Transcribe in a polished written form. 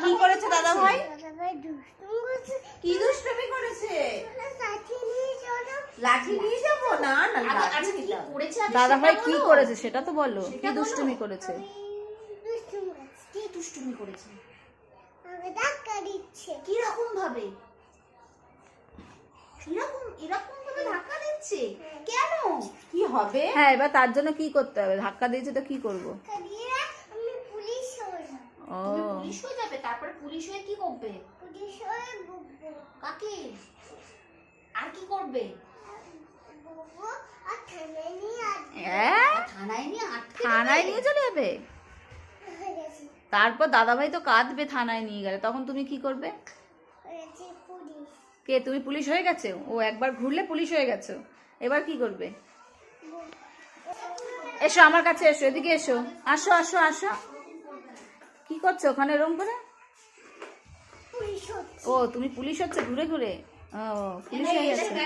কি করেছে দাদা ভাই? কি দুষ্টুমি করেছে? লাঠি নিয়ে যাবো? না না, লাঠি কি করেছে? দাদা ভাই কি করেছে সেটা তো বলো। কি দুষ্টুমি করেছে? কি দুষ্টুমি করেছে? কিরকম ভাবে? এরকম ভাবে ধাক্কা দিচ্ছে কেন? কি হবে? হ্যাঁ, এবার তার জন্য কি করতে হবে? ধাক্কা দিয়েছে তো কি করবো? ও, তুমি পুলিশ হয়ে যাবে? তারপরে পুলিশ হয়ে কি করবে? কাকে? আর কি করবে? থানায় নিয়ে আটকে থানায় নিয়ে চলে যাবে? তারপর দাদা ভাই তো কাঁদবে থানায় নিয়ে গেলে, তখন তুমি কি করবে? কে, তুমি পুলিশ হয়ে গেছে? ও একবার ঘুরলে পুলিশ হয়ে গেছো, এবার কি করবে? এসো আমার কাছে, এসো, এদিকে এসো, আসো আসো আসো। কি করছো ওখানে এরকম করে? ও, তুমি পুলিশ হচ্ছে ঘুরে ঘুরে? ও, পুলিশ হয়ে গেছে।